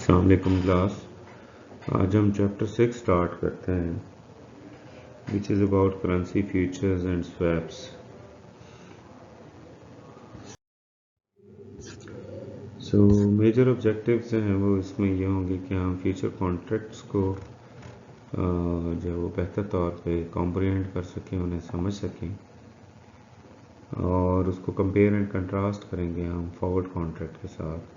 अस्सलाम वालेकुम क्लास। आज हम चैप्टर 6 स्टार्ट करते हैं which is about currency futures and swaps. So major objectives हैं वो इसमें ये होंगे कि हम फ्यूचर कॉन्ट्रैक्ट्स को जो वो बेहतर तौर पे कॉम्प्रिहेंड कर सकें, उन्हें समझ सकें और उसको कंपेयर एंड कंट्रास्ट करेंगे हम फॉरवर्ड कॉन्ट्रैक्ट के साथ।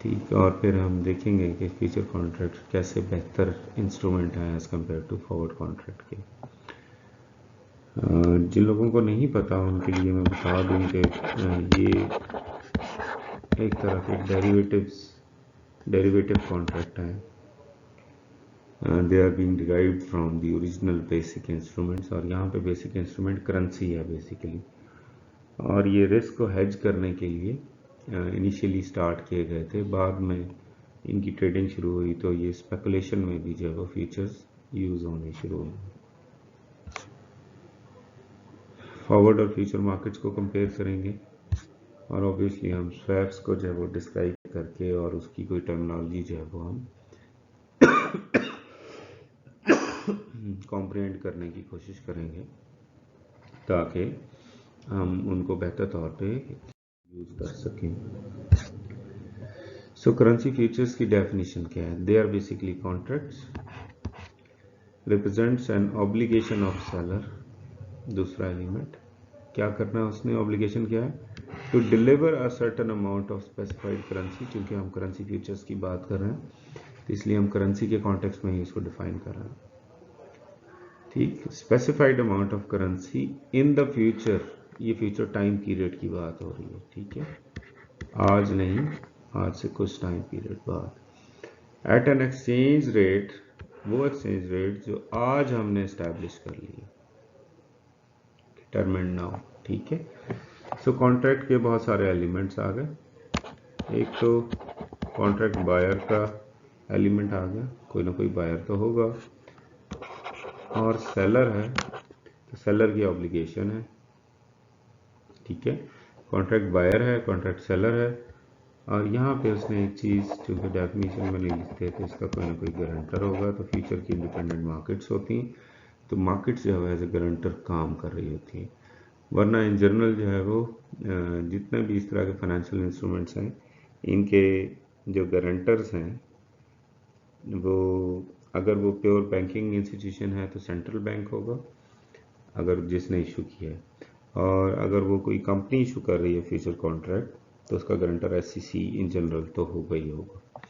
ठीक, और फिर हम देखेंगे कि फ्यूचर कॉन्ट्रैक्ट कैसे बेहतर इंस्ट्रूमेंट हैं as compare to forward contract के। जिन लोगों को नहीं पता उनके लिए मैं बता दूं कि ये एक तरह के डेरिवेटिव कॉन्ट्रैक्ट हैं। They are being derived from the original basic instruments, और यहाँ पे बेसिक इंस्ट्रूमेंट करेंसी है बेसिकली, और ये रिस्क को हेज करने के लिए इनिशियली स्टार्ट किए गए थे। बाद में इनकी ट्रेडिंग शुरू हुई तो ये स्पेकुलेशन में भी जो है वो फीचर्स यूज़ होने शुरू हुए। फॉरवर्ड और फ्यूचर मार्केट्स को कंपेयर करेंगे और ऑब्वियसली हम स्वैप्स को जो है वो डिस्क्राइब करके और उसकी कोई टर्मिनोलॉजी जो है वो हम कॉम्प्रिहेंड करने की कोशिश करेंगे ताकि हम उनको बेहतर तौर पे यूज़ कर सकें। सो करेंसी फ्यूचर्स की डेफिनेशन क्या है? They are basically contracts represents an obligation of seller. दूसरा एलिमेंट क्या करना है उसने, ऑब्लिगेशन क्या है? To deliver a certain amount of specified currency. क्योंकि हम करेंसी फ्यूचर्स की बात कर रहे हैं तो इसलिए हम करेंसी के कॉन्टेक्स्ट में ही इसको डिफाइन कर रहे हैं। ठीक, specified amount of currency in the future, ये फ्यूचर टाइम पीरियड की बात हो रही है। ठीक है, आज नहीं, आज से कुछ टाइम पीरियड बाद। एट एन एक्सचेंज रेट, वो एक्सचेंज रेट जो आज हमने इस्टेब्लिश कर ली, डिटरमाइंड नाउ। ठीक है, सो कॉन्ट्रैक्ट के बहुत सारे एलिमेंट्स आ गए। एक तो कॉन्ट्रैक्ट बायर का एलिमेंट आ गया, कोई ना कोई बायर तो होगा, और सेलर है तो सेलर की ऑब्लिगेशन है। ठीक है, कॉन्ट्रैक्ट बायर है, कॉन्ट्रैक्ट सेलर है, और यहाँ पे उसने एक चीज़ चूँकि डेफिनेशन में नहीं लिखते तो इसका कोई ना कोई गारंटर होगा। तो फ्यूचर की इंडिपेंडेंट मार्केट्स होती हैं, तो मार्केट्स जो है एज ए गारंटर काम कर रही होती हैं। वरना इन जनरल जो है वो जितने भी इस तरह के फाइनेंशियल इंस्ट्रूमेंट्स हैं, इनके जो गारंटर्स हैं वो, अगर वो प्योर बैंकिंग इंस्टीट्यूशन है तो सेंट्रल बैंक होगा अगर जिसने इशू किया है, और अगर वो कोई कंपनी इशू कर रही है फ्यूचर कॉन्ट्रैक्ट तो उसका गारंटर एससीसी इन जनरल तो होगा ही होगा।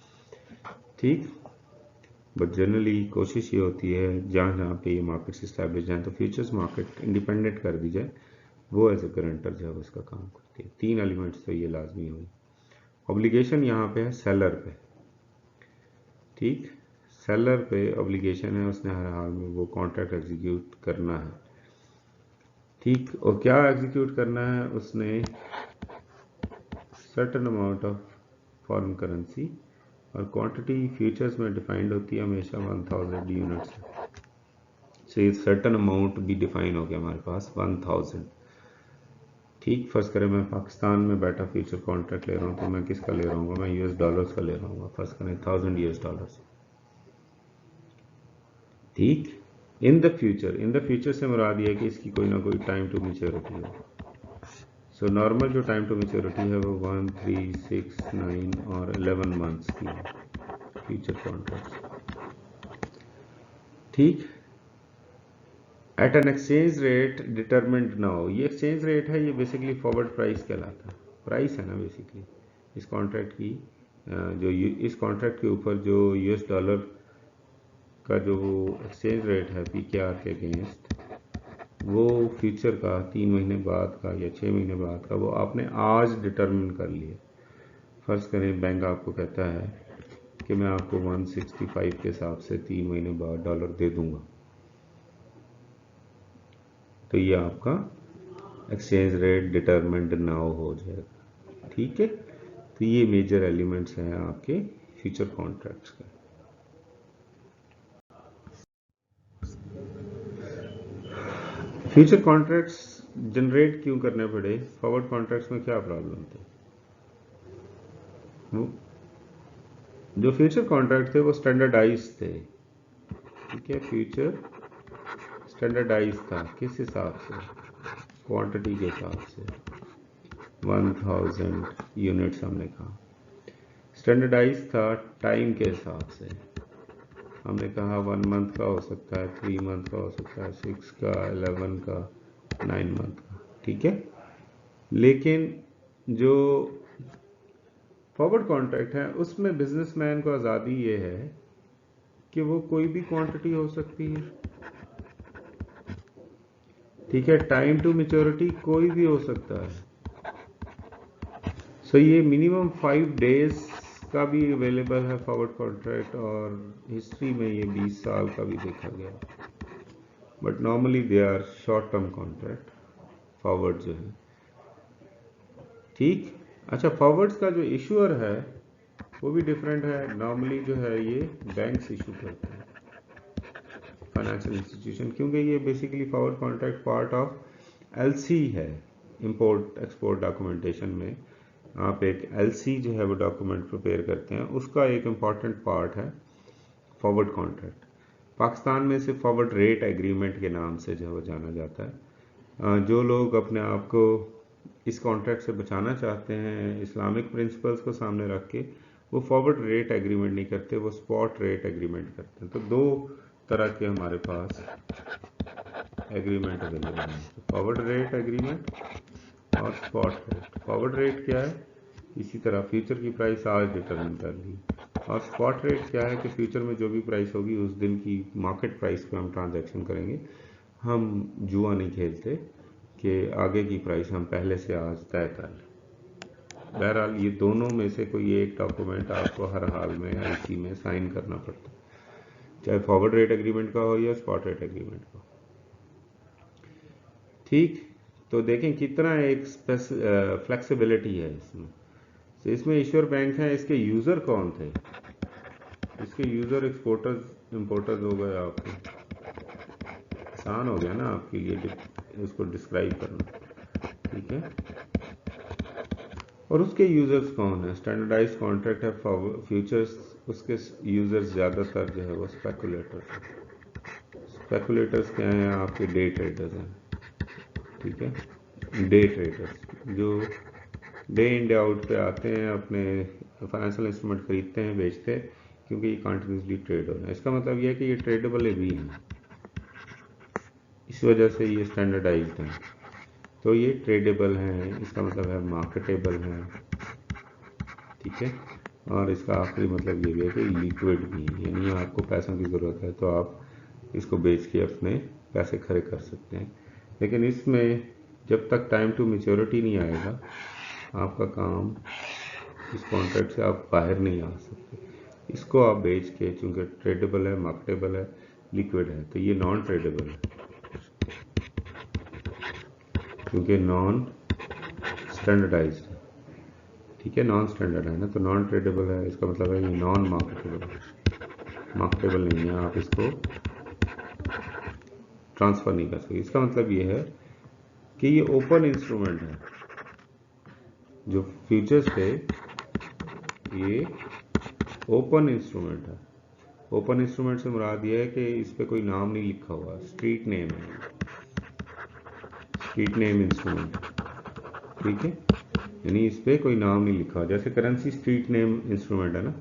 ठीक, बट जनरली कोशिश ये होती है जहाँ जहाँ पे ये मार्केट्स इस्टेब्लिश जाएँ तो फ्यूचर्स मार्केट इंडिपेंडेंट कर दी जाए, वो एज ए गारंटर जो है उसका काम करती है। तीन एलिमेंट्स तो ये लाजमी हुई। ऑब्लिगेशन यहाँ पे है सेलर पे। ठीक, सेलर पे ऑब्लिगेशन है, उसने हर हाल में वो कॉन्ट्रैक्ट एग्जीक्यूट करना है। ठीक, और क्या एग्जीक्यूट करना है उसने? Certain amount of foreign currency, और क्वांटिटी फ्यूचर्स में डिफाइंड होती है हमेशा 1000 यूनिट्स से। सर्टेन अमाउंट भी डिफाइन हो गया हमारे पास 1000। ठीक, फर्स्ट करें मैं पाकिस्तान में बैठा फ्यूचर कॉन्ट्रैक्ट ले रहा हूँ तो मैं किसका ले रहा हूँ? मैं यूएस डॉलर्स का ले रहा हूँ। फर्स्ट करें 1000 यूएस डॉलर्स। ठीक, इन द फ्यूचर से मुराद ये है कि इसकी कोई ना कोई टाइम टू मैच्योरिटी हो। सो नॉर्मल जो टाइम टू मैच्योरिटी है वो 1, 3, 6, 9 और 11 मंथ्स की है फ्यूचर कॉन्ट्रैक्ट। ठीक, at an exchange rate determined now, ये एक्सचेंज रेट है, ये बेसिकली फॉरवर्ड प्राइस कहलाता है। प्राइस है ना बेसिकली इस कॉन्ट्रैक्ट की, जो इस कॉन्ट्रैक्ट के ऊपर जो यूएस डॉलर का जो एक्सचेंज रेट है पीकेआर के अगेंस्ट, वो फ्यूचर का 3 महीने बाद का या 6 महीने बाद का वो आपने आज डिटरमिन कर लिया। फर्ज करें बैंक आपको कहता है कि मैं आपको 165 के हिसाब से 3 महीने बाद डॉलर दे दूंगा, तो ये आपका एक्सचेंज रेट डिटरमिन्ड नाउ हो जाएगा। ठीक है, तो ये मेजर एलिमेंट्स हैं आपके फ्यूचर कॉन्ट्रैक्ट्स के। फ्यूचर कॉन्ट्रैक्ट्स जनरेट क्यों करने पड़े? फॉरवर्ड कॉन्ट्रैक्ट्स में क्या प्रॉब्लम थी? जो फ्यूचर कॉन्ट्रैक्ट थे वो स्टैंडर्डाइज थे, ठीक है। फ्यूचर स्टैंडर्डाइज था किस हिसाब से, क्वांटिटी के हिसाब से, 1000 यूनिट्स हमने कहा। स्टैंडर्डाइज था टाइम के हिसाब से, हमने कहा 1 मंथ का हो सकता है, 3 मंथ का हो सकता है, 6 का, 11 का, 9 मंथ का, ठीक है। लेकिन जो फॉरवर्ड कॉन्ट्रैक्ट है उसमें बिजनेसमैन को आज़ादी ये है कि वो कोई भी क्वांटिटी हो सकती है, ठीक है। टाइम टू मैच्योरिटी कोई भी हो सकता है। सो ये मिनिमम 5 डेज का भी अवेलेबल है फॉरवर्ड कॉन्ट्रैक्ट, और हिस्ट्री में ये 20 साल का भी देखा गया, but normally they are short term contract forward जो है, ठीक। अच्छा, फॉरवर्ड्स का जो इशूअर है वो भी डिफरेंट है। नॉर्मली जो है ये बैंक्स इशू करते हैं, फाइनेंशियल इंस्टीट्यूशन, क्योंकि ये basically forward contract part of LC है। इंपोर्ट एक्सपोर्ट डॉक्यूमेंटेशन में आप एक एलसी जो है वो डॉक्यूमेंट प्रिपेयर करते हैं, उसका एक इम्पॉर्टेंट पार्ट है फॉरवर्ड कॉन्ट्रैक्ट। पाकिस्तान में इसे फॉरवर्ड रेट एग्रीमेंट के नाम से जो है वो जाना जाता है। जो लोग अपने आप को इस कॉन्ट्रैक्ट से बचाना चाहते हैं इस्लामिक प्रिंसिपल्स को सामने रख के, वो फॉरवर्ड रेट एग्रीमेंट नहीं करते, वो स्पॉट रेट एग्रीमेंट करते हैं। तो दो तरह के हमारे पास एग्रीमेंट अवेलेबल हैं, फॉरवर्ड रेट एग्रीमेंट और स्पॉट रेट। फॉरवर्ड रेट क्या है, इसी तरह फ्यूचर की प्राइस आज डिटरमिन कर ली, और स्पॉट रेट क्या है कि फ्यूचर में जो भी प्राइस होगी उस दिन की मार्केट प्राइस पे हम ट्रांजैक्शन करेंगे। हम जुआ नहीं खेलते कि आगे की प्राइस हम पहले से आज तय कर लें। बहरहाल ये दोनों में से कोई एक डॉक्यूमेंट आपको हर हाल में एलसी में साइन करना पड़ता है, चाहे फॉरवर्ड रेट एग्रीमेंट का हो या स्पॉट रेट एग्रीमेंट का हो, ठीक। तो देखें कितना एक फ्लेक्सिबिलिटी है इसमें। तो इसमें ईश्वर बैंक है, इसके यूज़र कौन थे, इसके यूज़र एक्सपोर्टर्स इंपोर्टर्स हो गए। आपके आसान हो गया ना आपके लिए इसको डिस्क्राइब करना, ठीक है। और उसके यूज़र्स कौन है, स्टैंडर्डाइज कॉन्ट्रैक्ट है फ्यूचर्स, उसके यूज़र्स ज़्यादातर जो है वो स्पेकुलेटर्स हैं। स्पेकुलेटर्स क्या हैं, आपके डे ट्रेडर्स हैं, ठीक है। डे ट्रेडर्स जो डे इन डे आउट पे आते हैं, अपने फाइनेंशियल इंस्ट्रूमेंट खरीदते हैं, बेचते हैं, क्योंकि ये कंटिन्यूसली ट्रेड हो रहा है। इसका मतलब ये है कि ये ट्रेडेबल भी हैं, इस वजह से ये स्टैंडर्डाइज्ड हैं। तो ये ट्रेडेबल हैं, इसका मतलब है मार्केटेबल हैं, ठीक है। और इसका आखिरी मतलब ये भी है कि लिक्विड भी है, यानी आपको पैसों की ज़रूरत है तो आप इसको बेच के अपने पैसे खड़े कर सकते हैं। लेकिन इसमें जब तक टाइम टू मैच्योरिटी नहीं आएगा आपका काम, इस कॉन्ट्रैक्ट से आप बाहर नहीं आ सकते। इसको आप बेच के, चूंकि ट्रेडेबल है, मार्केटेबल है, लिक्विड है, तो ये नॉन ट्रेडेबल है, क्योंकि नॉन स्टैंडर्डाइज्ड है, ठीक है। नॉन स्टैंडर्ड है ना, तो नॉन ट्रेडेबल है, इसका मतलब है ये नॉन मार्केटेबल है, मार्केटेबल नहीं है, आप इसको ट्रांसफ़र नहीं कर सकते। इसका मतलब ये है कि ये ओपन इंस्ट्रूमेंट है। जो फ्यूचर्स थे ये ओपन इंस्ट्रूमेंट है। ओपन इंस्ट्रूमेंट से मुराद ये है कि इस पर कोई नाम नहीं लिखा हुआ, स्ट्रीट नेम है, स्ट्रीट नेम इंस्ट्रूमेंट, ठीक है। यानी इस पर कोई नाम नहीं लिखा, जैसे करेंसी स्ट्रीट नेम इंस्ट्रूमेंट है ना,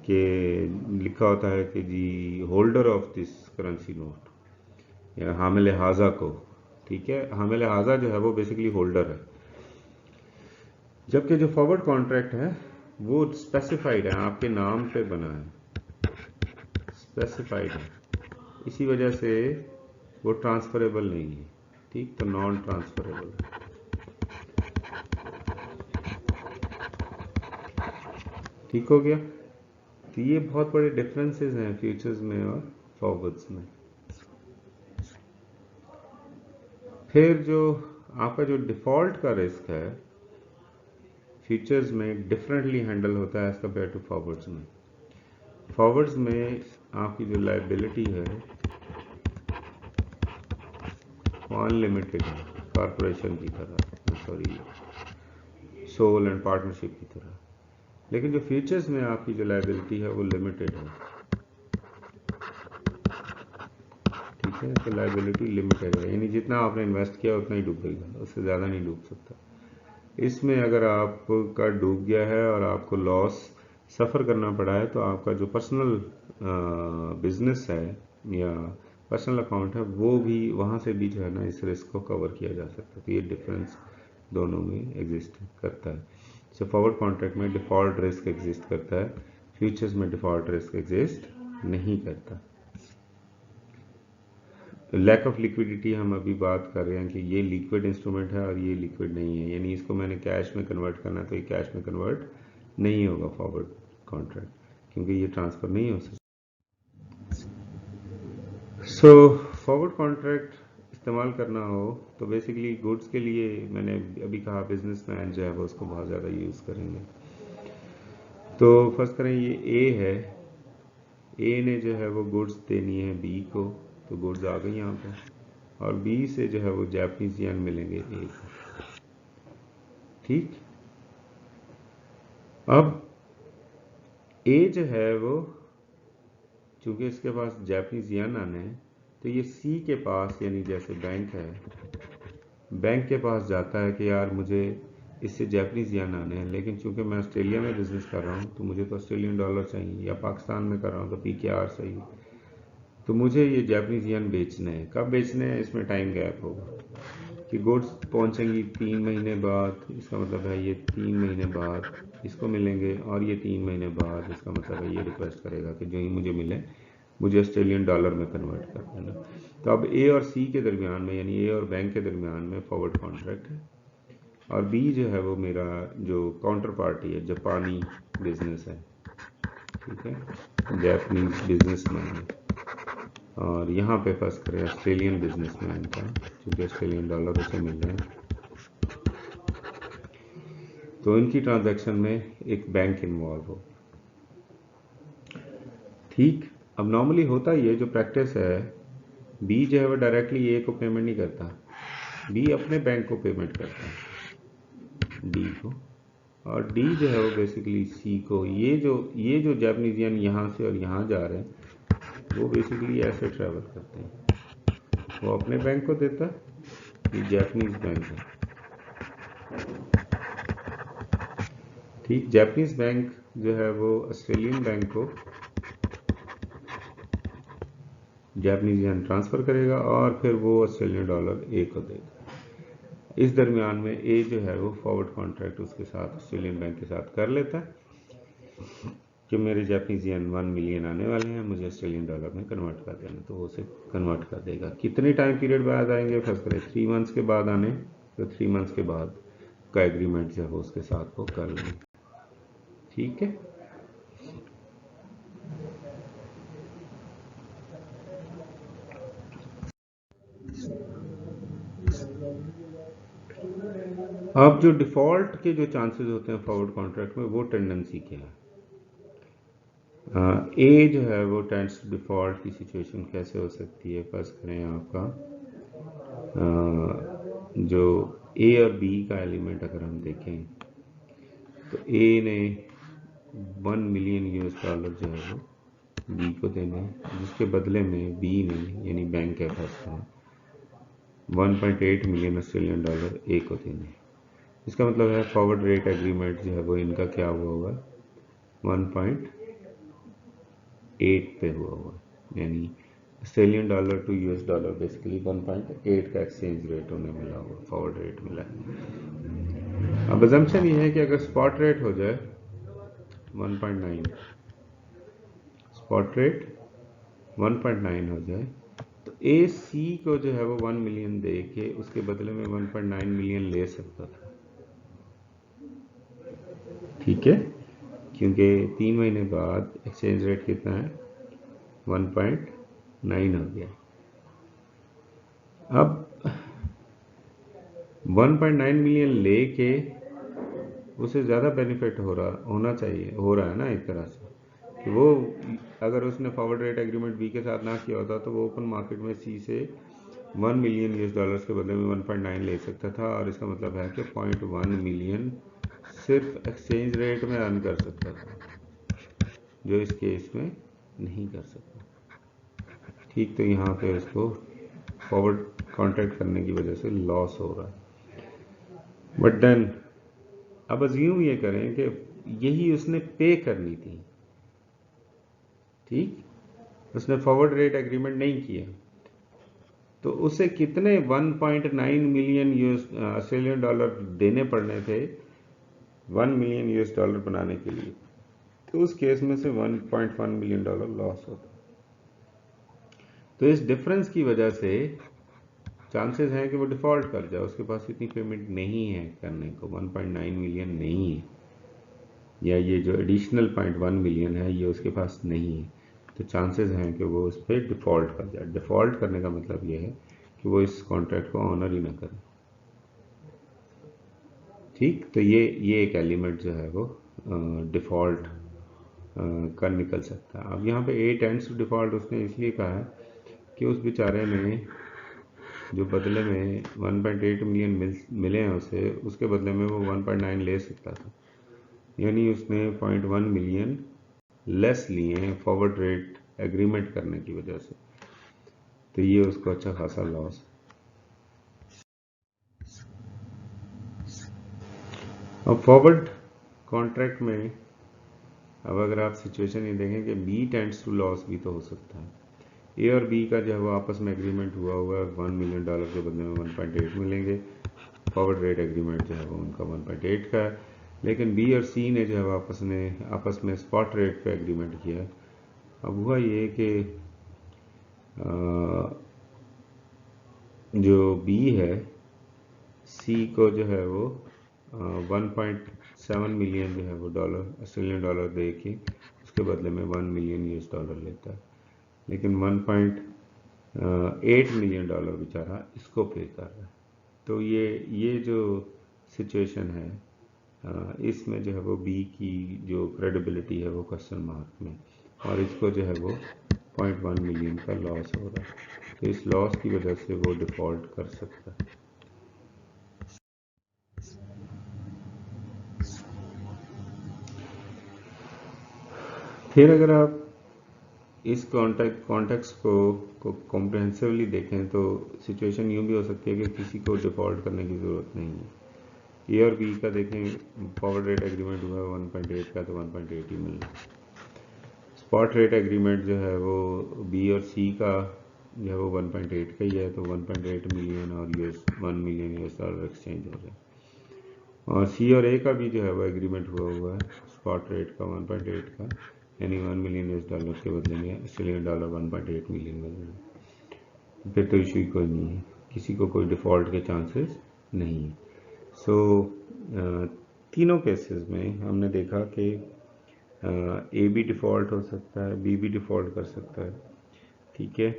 कि लिखा होता है कि जी holder of this currency note या हामिल हाजा को, ठीक है। हामिल हाजा जो है वो बेसिकली होल्डर है, जबकि जो फॉरवर्ड कॉन्ट्रैक्ट है वो स्पेसिफाइड है, आपके नाम पे बना है, स्पेसिफाइड है, इसी वजह से वो ट्रांसफरेबल नहीं है, ठीक। तो नॉन ट्रांसफरेबल है, ठीक हो गया। तो ये बहुत बड़े डिफरेंसेस हैं फ्यूचर्स में और फॉरवर्ड्स में। फिर जो आपका जो डिफ़ॉल्ट का रिस्क है फ्यूचर्स में डिफरेंटली हैंडल होता है एज कम्पेयर टू फॉरवर्ड्स में। फॉरवर्ड्स में आपकी जो लायबिलिटी है वो अनलिमिटेड है, कॉरपोरेशन की तरह, सॉरी सोल एंड पार्टनरशिप की तरह। लेकिन जो फ्यूचर्स में आपकी जो लायबिलिटी है वो लिमिटेड है, ठीक है। तो लायबिलिटी लिमिटेड है, यानी जितना आपने इन्वेस्ट किया उतना ही डूबेगा, उससे ज़्यादा नहीं डूब सकता। इसमें अगर आपका डूब गया है और आपको लॉस सफ़र करना पड़ा है, तो आपका जो पर्सनल बिजनेस है या पर्सनल अकाउंट है वो भी, वहाँ से भी जो है ना इस रिस्क को कवर किया जा सकता है। तो ये डिफरेंस दोनों में एग्जिस्ट करता है। सो फॉरवर्ड कॉन्ट्रैक्ट में डिफ़ॉल्ट रिस्क एग्जिस्ट करता है, फ्यूचर्स में डिफ़ॉल्ट रिस्क एग्जिस्ट नहीं करता। तो लैक ऑफ लिक्विडिटी हम अभी बात कर रहे हैं कि ये लिक्विड इंस्ट्रूमेंट है और ये लिक्विड नहीं है, यानी इसको मैंने कैश में कन्वर्ट करना है तो ये कैश में कन्वर्ट नहीं होगा फॉरवर्ड कॉन्ट्रैक्ट, क्योंकि ये ट्रांसफ़र नहीं हो सकता। सो फॉरवर्ड कॉन्ट्रैक्ट इस्तेमाल करना हो तो बेसिकली गुड्स के लिए मैंने अभी कहा बिजनेसमैन जो है वो उसको बहुत ज़्यादा यूज़ करेंगे। तो फर्स्ट करें, ये ए है, ए ने जो है वो गुड्स देनी है बी को, तो गुड्स आ गई यहाँ पे, और बी से जो है वो जापानीज येन मिलेंगे ए को, ठीक। अब ए जो है वो, चूंकि इसके पास जापानीज येन आने हैं, तो ये सी के पास, यानी जैसे बैंक है, बैंक के पास जाता है कि यार मुझे इससे जापानीज येन आने हैं, लेकिन चूंकि मैं ऑस्ट्रेलिया में बिजनेस कर रहा हूँ तो मुझे तो ऑस्ट्रेलियन डॉलर चाहिए, या पाकिस्तान में कर रहा हूँ तो PKR चाहिए, तो मुझे ये जापानीज येन बेचने हैं। कब बेचने हैं, इसमें टाइम गैप होगा कि गुड्स पहुंचेंगी 3 महीने बाद, इसका मतलब है ये 3 महीने बाद इसको मिलेंगे, और ये 3 महीने बाद, इसका मतलब है ये रिक्वेस्ट करेगा कि जो ही मुझे मिले मुझे ऑस्ट्रेलियन डॉलर में कन्वर्ट कर देना। तो अब ए और सी के दरमियान में, यानी ए और बैंक के दरमियान में फॉरवर्ड कॉन्ट्रैक्ट है, और बी जो है वो मेरा जो काउंटर पार्टी है, जापानी बिजनेस है, ठीक है, जापानीज बिजनेसमैन है, और यहाँ पे फर्स्ट करें ऑस्ट्रेलियन बिजनेसमैन का, क्योंकि ऑस्ट्रेलियन डॉलर उसे मिल रहे हैं, तो इनकी ट्रांजैक्शन में एक बैंक इन्वॉल्व हो, ठीक। अब नॉर्मली होता ये जो प्रैक्टिस है, बी जो है वो डायरेक्टली ए को पेमेंट नहीं करता, बी अपने बैंक को पेमेंट करता है डी को, और डी जो है वो बेसिकली सी को, ये जो जापानीज येन यहाँ से और यहाँ जा रहे हैं वो बेसिकली ऐसे ट्रैवल करते हैं, वो अपने बैंक को देता है, ये जापानीज बैंक है, ठीक। जापानीज बैंक जो है वो ऑस्ट्रेलियन बैंक को जापानीज येन ट्रांसफ़र करेगा और फिर वो ऑस्ट्रेलियन डॉलर ए को देगा। इस दरमियान में ए जो है वो फॉरवर्ड कॉन्ट्रैक्ट उसके साथ ऑस्ट्रेलियन बैंक के साथ कर लेता है कि मेरे जापानीज येन 1 मिलियन आने वाले हैं, मुझे ऑस्ट्रेलियन डॉलर में कन्वर्ट कर देना, तो वो उसे कन्वर्ट कर देगा। कितने टाइम पीरियड बाद आएंगे, फर्स्ट करें 3 मंथ्स के बाद आने, तो 3 मंथ्स के बाद का एग्रीमेंट जो है वो उसके साथ वो कर लें, ठीक है। अब जो डिफ़ॉल्ट के जो चांसेस होते हैं फॉरवर्ड कॉन्ट्रैक्ट में, वो टेंडेंसी क्या है, ए जो है वो टेंड्स टू डिफ़ॉल्ट की सिचुएशन कैसे हो सकती है। फर्स्ट करें आपका जो ए और बी का एलिमेंट अगर हम देखें, तो ए ने 1 मिलियन US डॉलर जो है वो बी को देने, जिसके बदले में बी ने, यानी बैंक है फर्स्ट में, 1.8 मिलियन ऑस्ट्रेलियन डॉलर ए को देने। इसका मतलब है फॉरवर्ड रेट एग्रीमेंट जो है वो इनका क्या हुआ होगा, 1.8 पे हुआ होगा, यानी Australian dollar to US dollar basically 1.8 का एक्सचेंज रेट उन्हें मिला होगा, फॉरवर्ड रेट मिला है। अब अजम्पशन ये है कि अगर स्पॉट रेट हो जाए 1.9, स्पॉट रेट 1.9 हो जाए, तो ए सी को जो है वो 1 मिलियन दे के उसके बदले में 1.9 मिलियन ले सकता था, ठीक है, क्योंकि 3 महीने बाद एक्सचेंज रेट कितना है, 1.9 हो गया। अब 1.9 मिलियन लेके उसे ज़्यादा बेनिफिट होना चाहिए, हो रहा है ना एक तरह से, कि वो अगर उसने फॉरवर्ड रेट एग्रीमेंट बी के साथ ना किया होता तो वो ओपन मार्केट में सी से 1 मिलियन US डॉलर्स के बदले में 1.9 ले सकता था, और इसका मतलब है कि 0.1 मिलियन सिर्फ एक्सचेंज रेट में अर्न कर सकता था, जो इस केस में नहीं कर सकता। ठीक, तो यहाँ पे उसको फॉरवर्ड कॉन्ट्रैक्ट करने की वजह से लॉस हो रहा है। बट देन अब अज्यूम ये करें कि यही उसने पे करनी थी, ठीक, उसने फॉरवर्ड रेट एग्रीमेंट नहीं किया, तो उसे कितने 1.9 मिलियन ऑस्ट्रेलियन डॉलर देने पड़ने थे 1 मिलियन यूएस डॉलर बनाने के लिए, तो उस केस में से 1.1 मिलियन डॉलर लॉस होता। तो इस डिफरेंस की वजह से चांसेस हैं कि वो डिफॉल्ट कर जाए, उसके पास इतनी पेमेंट नहीं है करने को, 1.9 मिलियन नहीं है, या ये जो एडिशनल 0.1 मिलियन है ये उसके पास नहीं है, तो चांसेस हैं कि वो उस पर डिफ़ॉल्ट कर जाए। डिफ़ॉल्ट करने का मतलब ये है कि वो इस कॉन्ट्रैक्ट को ऑनर ही ना करे। ठीक, तो ये एक एलिमेंट जो है वो डिफ़ॉल्ट कर निकल सकता है। अब यहाँ पे ए टेंड्स टू डिफ़ॉल्ट उसने इसलिए कहा है कि उस बेचारे ने जो बदले में 1.8 मिलियन मिले हैं उसे, उसके बदले में वो 1.9 ले सकता था, यानी उसने 0.1 मिलियन लेस लिए हैं फॉरवर्ड रेट एग्रीमेंट करने की वजह से, तो ये उसको अच्छा खासा लॉस है। अब फॉरवर्ड कॉन्ट्रैक्ट में अब अगर आप सिचुएशन ये देखें कि बी टेंड्स टू लॉस भी तो हो सकता है। ए और बी का जो है वो आपस में एग्रीमेंट हुआ हुआ है, 1 मिलियन डॉलर के बदले में 1.8 मिलेंगे, फॉरवर्ड रेट एग्रीमेंट जो है वो उनका 1.8 का है, लेकिन बी और सी ने जो है आपस में स्पॉट रेट पे एग्रीमेंट किया है। अब हुआ ये कि जो बी है सी को जो है वो 1.7 मिलियन जो है वो डॉलर ऑस्ट्रेलियन डॉलर दे के उसके बदले में 1 मिलियन यूएस डॉलर लेता है, लेकिन 1.8 मिलियन डॉलर बेचारा इसको पे कर रहा है। तो ये जो सिचुएशन है इसमें जो है वो बी की जो क्रेडिबिलिटी है वो क्वेश्चन मार्क में, और इसको जो है वो 0.1 मिलियन का लॉस हो रहा है, तो इस लॉस की वजह से वो डिफ़ॉल्ट कर सकता है। फिर अगर आप इस कॉन्टेक्स्ट को कॉम्प्रिहेंसिवली देखें तो सिचुएशन यूँ भी हो सकती है कि किसी को डिफ़ॉल्ट करने की ज़रूरत नहीं है। ए और बी का देखें, फॉरवर्ड रेट एग्रीमेंट हुआ है 1.8 का, तो 1.8 ही मिलना। स्पॉट रेट एग्रीमेंट जो है वो बी और सी का जो है वो 1.8 का ही है, तो 1.8 मिलियन और 1 मिलियन यूएस डॉलर एक्सचेंज हो जाए। और सी और ए का भी जो है वो एग्रीमेंट हुआ है स्पॉट रेट का 1.8 का, यानी 1 मिलियन यूएस डॉलर के बदले में ऑस्ट्रेलियन डॉलर 1.8 मिलियन मिल रहे हैं, फिर तो इशू ही कोई नहीं है, किसी को कोई डिफ़ॉल्ट के चांसेस नहीं है। सो तीनों केसेस में हमने देखा कि ए भी डिफ़ॉल्ट हो सकता है, बी भी डिफ़ॉल्ट कर सकता है, ठीक है,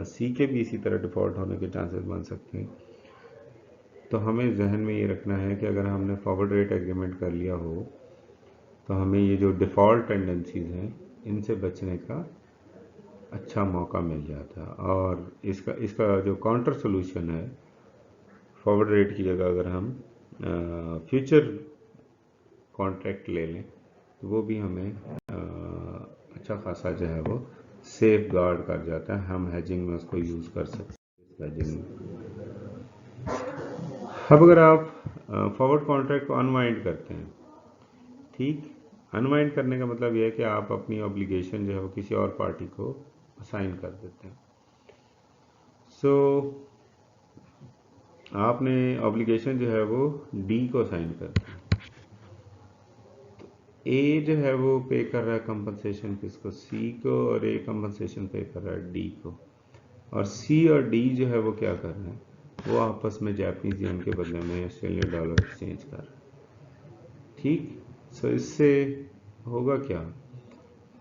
सी के भी इसी तरह डिफ़ॉल्ट होने के चांसेस बन सकते हैं। तो हमें जहन में ये रखना है कि अगर हमने फॉरवर्ड रेट एग्रीमेंट कर लिया हो तो हमें ये जो डिफ़ॉल्ट टेंडेंसीज हैं इनसे बचने का अच्छा मौका मिल जाता है। और इसका जो काउंटर सोल्यूशन है, फॉरवर्ड रेट की जगह अगर हम फ्यूचर कॉन्ट्रैक्ट ले लें तो वो भी हमें अच्छा खासा जो है वो सेफ गार्ड कर जाता है, हम हेजिंग में उसको यूज़ कर सकते हैं हेजिंग में। अब अगर आप फॉरवर्ड कॉन्ट्रैक्ट को अनवाइंड करते हैं, ठीक, अनवाइंड करने का मतलब यह है कि आप अपनी ऑब्लिगेशन जो है वो किसी और पार्टी को असाइन कर देते हैं। सो आपने ऑब्लिगेशन जो है वो डी को असाइन कर दी, ए जो है वो पे कर रहा है कंपनसेशन किसको, सी को, और ए कंपनसेशन पे कर रहा है डी को, और सी और डी जो है वो क्या कर रहे हैं, वो आपस में जापानीज येन के बदले में ऑस्ट्रेलियन डॉलर एक्सचेंज कर रहे हैं। ठीक, सो इससे होगा क्या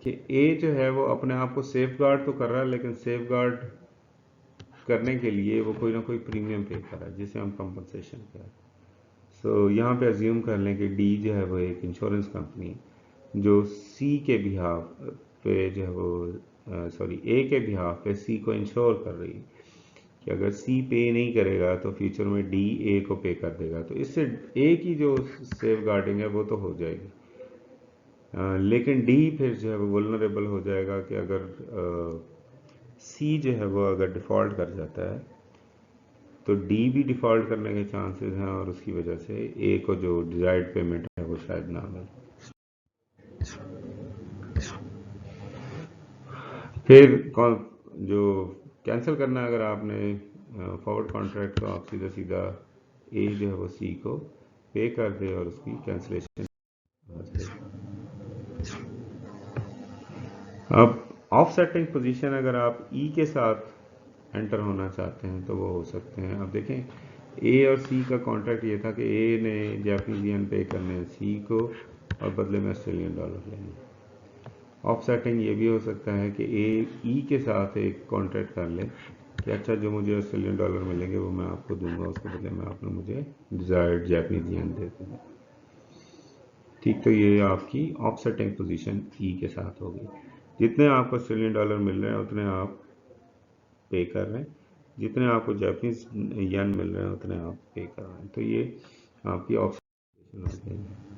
कि ए जो है वो अपने आप को सेफ गार्ड तो कर रहा है, लेकिन सेफ गार्ड करने के लिए वो कोई ना कोई प्रीमियम पे कर रहा है जिसे हम कंपनसेशन कह रहे हैं। सो यहाँ पे अज्यूम कर लें कि डी जो है वो एक इंश्योरेंस कंपनी है जो सी के बिहाफ पे जो है वो ए के बिहाफ पे सी को इंश्योर कर रही है। कि अगर सी पे नहीं करेगा तो फ्यूचर में डी ए को पे कर देगा, तो इससे ए की जो सेफ गार्डिंग है वो तो हो जाएगी, लेकिन डी फिर जो है वो वल्नरेबल हो जाएगा कि अगर सी जो है वो अगर डिफ़ॉल्ट कर जाता है तो डी भी डिफ़ॉल्ट करने के चांसेस हैं और उसकी वजह से ए को जो डिजायर्ड पेमेंट है वो शायद ना मिले। फिर जो कैंसिल करना है अगर आपने फॉरवर्ड कॉन्ट्रैक्ट, तो आप सीधा सीधा ए जो है वो सी को पे कर दे और उसकी कैंसिलेशन। अब ऑफसेटिंग पोजीशन अगर आप ई के साथ एंटर होना चाहते हैं तो वो हो सकते हैं। अब देखें ए और सी का कॉन्ट्रैक्ट ये था कि ए ने जापानीज येन पे करने हैं सी को और बदले में ऑस्ट्रेलियन डॉलर लेने। ऑफसेटिंग ये भी हो सकता है कि ए ई के साथ एक कॉन्ट्रैक्ट कर ले कि अच्छा जो मुझे ऑस्ट्रेलियन डॉलर मिलेंगे वो मैं आपको दूंगा, उसके बदले में आपने मुझे डिजायर्ड जापानीज येन दे देना। ठीक, तो ये आपकी ऑफसेटिंग पोजीशन ई के साथ होगी। जितने आपको ऑस्ट्रेलियन डॉलर मिल रहे हैं उतने आप पे कर रहे हैं, जितने आपको जापानीज येन मिल रहे हैं उतने आप पे कर रहे हैं, तो ये आपकी ऑफसेटिंग हो जाएगी।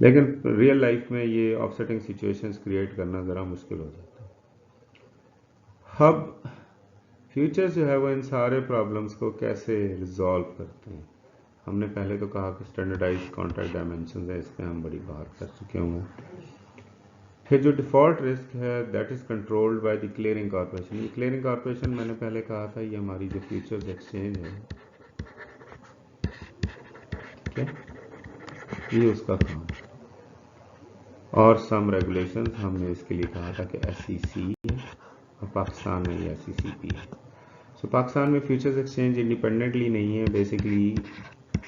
लेकिन रियल लाइफ में ये ऑफसेटिंग सिचुएशंस क्रिएट करना ज़रा मुश्किल हो जाता है। अब फ्यूचर्स जो है वो इन सारे प्रॉब्लम्स को कैसे रिजॉल्व करते हैं। हमने पहले तो कहा कि स्टैंडर्डाइज कॉन्ट्रैक्ट डायमेंशन है, इस पर हम बड़ी बात कर चुके होंगे। फिर जो डिफ़ॉल्ट रिस्क है that is controlled by the clearing corporation. ये क्लियरिंग कॉर्पोरेशन मैंने पहले कहा था, ये हमारी जो फ्यूचर्स एक्सचेंज है, ठीक है, ये उसका काम है। और सम रेगुलेशंस हमने इसके लिए कहा था कि SEC है और पाकिस्तान में ये SECP है। सो पाकिस्तान में फ्यूचर्स एक्सचेंज इंडिपेंडेंटली नहीं है, बेसिकली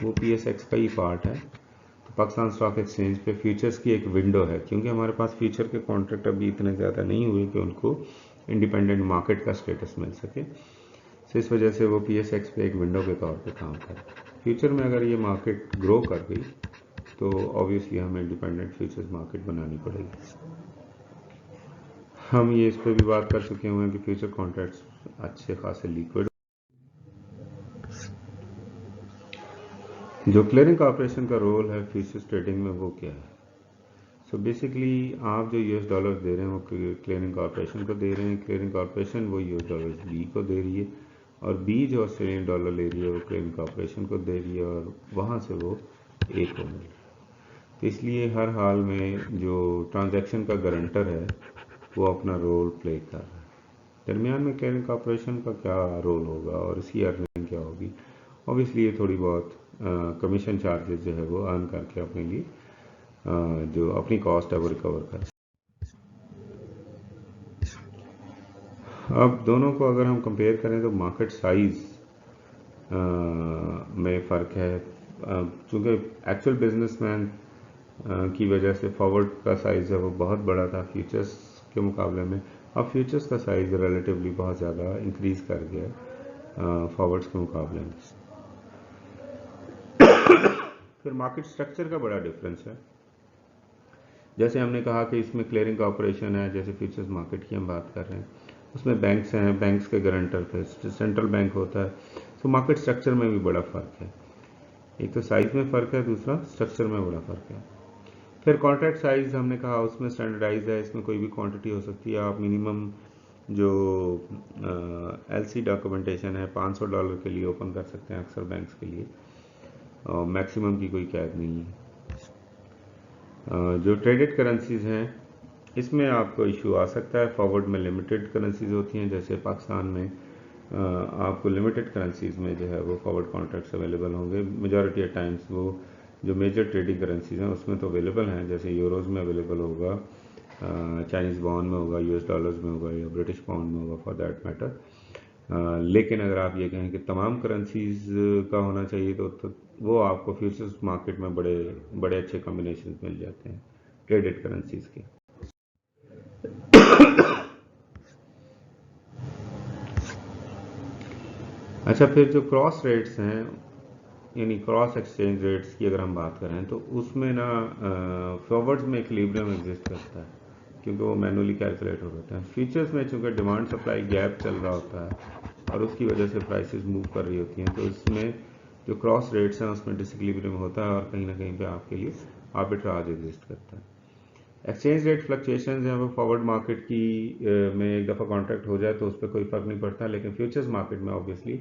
वो PSX का ही पार्ट है। तो पाकिस्तान स्टॉक एक्सचेंज पे फ्यूचर्स की एक विंडो है, क्योंकि हमारे पास फ्यूचर के कॉन्ट्रैक्ट अभी इतने ज़्यादा नहीं हुए कि उनको इंडिपेंडेंट मार्केट का स्टेटस मिल सके, तो इस वजह से वो PSX पे एक विंडो के तौर पे काम करे। फ्यूचर में अगर ये मार्केट ग्रो कर गई तो ऑब्वियसली हमें इंडिपेंडेंट फ्यूचर्स मार्केट बनानी पड़ेगी। हम ये इस पर भी बात कर चुके हुए हैं कि फ्यूचर कॉन्ट्रैक्ट्स अच्छे खासे लिक्विड। जो क्लियरिंग कॉर्पोरेशन का रोल है फ्यूचर्स ट्रेडिंग में वो क्या है? सो बेसिकली आप जो US डॉलर दे रहे हैं वो क्लियरिंग कॉर्पोरेशन को दे रहे हैं, क्लियरिंग कॉर्पोरेशन वो US डॉलर बी को दे रही है और बी जो ऑस्ट्रेलियन डॉलर ले रही है वो क्लियरिंग कॉर्पोरेशन को दे रही है और वहाँ से वो ए को मिल रही है। तो इसलिए हर हाल में जो ट्रांजैक्शन का गारंटर है वो अपना रोल प्ले कर रहा है। दरमियान में क्लियरिंग कॉर्पोरेशन का क्या रोल होगा और इसकी अर्निंग क्या होगी? ऑब्वियसली ये थोड़ी बहुत कमीशन चार्जेस जो है वो अर्न करके अपने लिए जो अपनी कॉस्ट है वो रिकवर कर। अब दोनों को अगर हम कंपेयर करें तो मार्केट साइज में फ़र्क है, चूँकि एक्चुअल बिजनेसमैन की वजह से फॉरवर्ड का साइज़ है वो बहुत बड़ा था फ्यूचर्स के मुकाबले में। अब फ्यूचर्स का साइज़ रिलेटिवली बहुत ज़्यादा इंक्रीज़ कर गया फॉरवर्ड्स के मुकाबले में। फिर मार्केट स्ट्रक्चर का बड़ा डिफरेंस है। जैसे हमने कहा कि इसमें क्लियरिंग कॉर्पोरेशन है, जैसे फ्यूचर्स मार्केट की हम बात कर रहे हैं, उसमें बैंक्स हैं, बैंक्स के गारंटर पे सेंट्रल बैंक होता है। तो मार्केट स्ट्रक्चर में भी बड़ा फ़र्क है, एक तो साइज़ में फ़र्क है, दूसरा स्ट्रक्चर में बड़ा फ़र्क है। फिर कॉन्ट्रैक्ट साइज़ हमने कहा उसमें स्टैंडर्डाइज है, इसमें कोई भी क्वांटिटी हो सकती है। आप मिनिमम जो LC डॉक्यूमेंटेशन है $500 के लिए ओपन कर सकते हैं अक्सर बैंक्स के लिए, और मैक्सिमम की कोई कैद नहीं है। जो ट्रेडेड करेंसीज हैं इसमें आपको इशू आ सकता है। फॉरवर्ड में लिमिटेड करेंसीज होती हैं, जैसे पाकिस्तान में आपको लिमिटेड करेंसीज में जो है वो फॉरवर्ड कॉन्ट्रैक्ट्स अवेलेबल होंगे। मेजॉरिटी ऑफ टाइम्स वो जो मेजर ट्रेडिंग करेंसीज हैं उसमें तो अवेलेबल हैं, जैसे यूरोज़ में अवेलेबल होगा, चाइनीज़ वॉन में होगा, US डॉलर्स में होगा या ब्रिटिश पाउंड में होगा फॉर दैट मैटर। लेकिन अगर आप ये कहें कि तमाम करेंसीज का होना चाहिए तो वो आपको फ्यूचर्स मार्केट में बड़े बड़े अच्छे कॉम्बिनेशन मिल जाते हैं ट्रेडेड करेंसीज के। अच्छा, फिर जो क्रॉस रेट्स हैं यानी क्रॉस एक्सचेंज रेट्स की अगर हम बात करें तो उसमें ना फॉरवर्ड्स में इक्विलिब्रियम एग्जिस्ट करता है क्योंकि वो मैनुअली कैलकुलेट होता है। फ्यूचर्स में चूंकि डिमांड सप्लाई गैप चल रहा होता है और उसकी वजह से प्राइसेस मूव कर रही होती हैं, तो इसमें जो क्रॉस रेट्स हैं उसमें डिसइक्विलिब्रियम होता है और कहीं ना कहीं पे आपके लिए आर्बिट्राज एग्जिस्ट करता है। एक्सचेंज रेट फ्लक्चुएशंस हैं वो फॉरवर्ड मार्केट की में एक दफ़ा कॉन्ट्रैक्ट हो जाए तो उस पर कोई फ़र्क नहीं पड़ता, लेकिन फ्यूचर्स मार्केट में ऑब्वियसली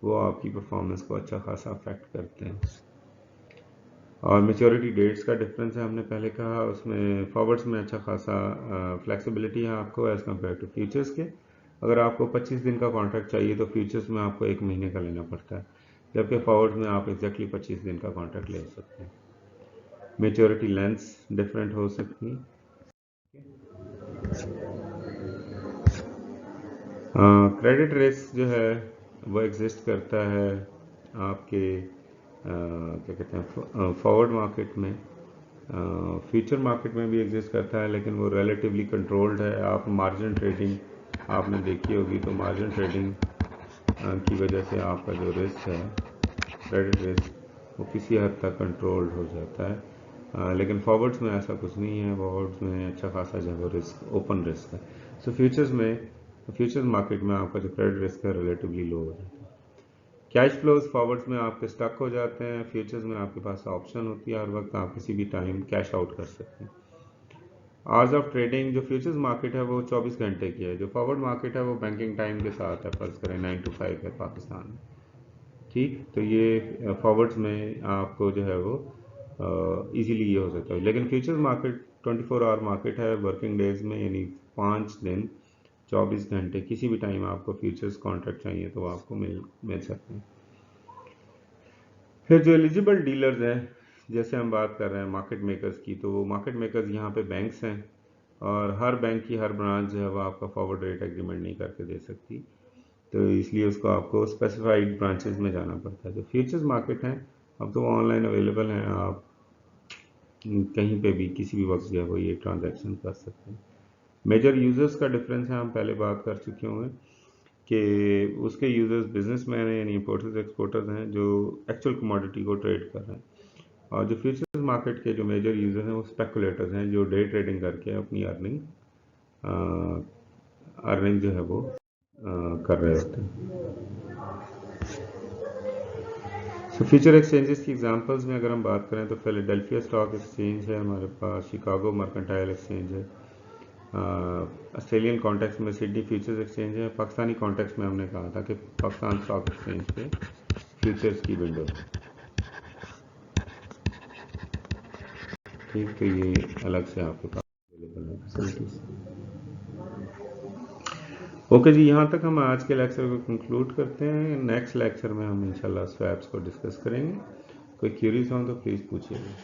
वो आपकी परफॉर्मेंस को अच्छा खासा अफेक्ट करते हैं। और मेच्योरिटी डेट्स का डिफरेंस है, हमने पहले कहा, उसमें फॉरवर्ड्स में अच्छा खासा फ्लेक्सिबिलिटी है आपको एज़ कम्पेयर टू फ्यूचर्स के। अगर आपको 25 दिन का कॉन्ट्रैक्ट चाहिए तो फ्यूचर्स में आपको 1 महीने का लेना पड़ता है, जबकि फॉरवर्ड में आप एग्जैक्टली 25 दिन का कॉन्ट्रैक्ट ले सकते हैं। मेच्योरिटी लेंथ्स डिफरेंट हो सकती हैं। क्रेडिट रिस्क जो है वो एग्जिस्ट करता है आपके क्या कहते हैं फॉरवर्ड मार्केट में, फ्यूचर मार्केट में भी एग्जिस्ट करता है, लेकिन वो रिलेटिवली कंट्रोल्ड है। आप मार्जिन ट्रेडिंग आपने देखी होगी, तो मार्जिन ट्रेडिंग की वजह से आपका जो रिस्क है, क्रेडिट रिस्क, वो किसी हद तक कंट्रोल्ड हो जाता है। लेकिन फॉरवर्ड्स में ऐसा कुछ नहीं है, फॉरवर्ड्स में अच्छा खासा जो है रिस्क, ओपन रिस्क है। सो फ्यूचर्स मार्केट में आपका जो क्रेडिट रिस्क है रिलेटिवली लो हो जाता है। कैश फ्लोज फॉरवर्ड्स में आपके स्टक हो जाते हैं, फ्यूचर्स में आपके पास ऑप्शन होती है, हर वक्त आप किसी भी टाइम कैश आउट कर सकते हैं। आवर्स ऑफ ट्रेडिंग, जो फ्यूचर्स मार्केट है वो 24 घंटे की है, जो फॉरवर्ड मार्केट है वो बैंकिंग टाइम के साथ है, फर्ज करें 9 to 5 है पाकिस्तान में, ठीक। तो ये फॉरवर्ड्स में आपको जो है वो इजीली ये हो सकता है, लेकिन फ्यूचर्स मार्केट 24 आवर मार्केट है, वर्किंग डेज में, यानी 5 दिन 24 घंटे किसी भी टाइम आपको फ्यूचर्स कॉन्ट्रैक्ट चाहिए तो आपको मिल सकते हैं। फिर जो एलिजिबल डीलर्स हैं, जैसे हम बात कर रहे हैं मार्केट मेकर्स की, तो वो मार्केट मेकर्स यहाँ पे बैंक्स हैं, और हर बैंक की हर ब्रांच जो है वो आपका फॉरवर्ड रेट एग्रीमेंट नहीं करके दे सकती, तो इसलिए उसको आपको स्पेसिफाइड ब्रांचेस में जाना पड़ता है। जो फ्यूचर्स मार्केट हैं अब तो ऑनलाइन अवेलेबल हैं, आप कहीं पे भी किसी भी वक्त जो है वो ये ट्रांजैक्शन कर सकते हैं। मेजर यूजर्स का डिफरेंस है, हम पहले बात कर चुके होंगे कि उसके यूजर्स बिजनेसमैन हैं, यानी इंपोर्टर्स एक्सपोर्टर्स हैं जो एक्चुअल कमोडिटी को ट्रेड कर रहे हैं, और जो फ्यूचर्स मार्केट के जो मेजर यूजर्स हैं वो स्पेकुलेटर्स हैं जो डे ट्रेडिंग करके अपनी अर्निंग जो है वो कर रहे होते हैं। सो फ्यूचर एक्सचेंजेस की एग्जांपल्स में अगर हम बात करें तो फिलाडेल्फिया स्टॉक एक्सचेंज है हमारे पास, शिकागो मर्केंटाइल एक्सचेंज है, ऑस्ट्रेलियन कॉन्टेक्स्ट में सिडनी फ्यूचर्स एक्सचेंज है, पाकिस्तानी कॉन्टेक्स्ट में हमने कहा था कि पाकिस्तान स्टॉक एक्सचेंज पे फ्यूचर्स की विंडो, ठीक। तो ये अलग से आपके पास अवेलेबल है फैसिलिटीज। ओके जी, यहाँ तक हम आज के लेक्चर को कंक्लूड करते हैं। नेक्स्ट लेक्चर में हम इंशाल्लाह स्वैप्स को डिस्कस करेंगे। कोई क्यूरीज हो तो प्लीज़ पूछिएगा।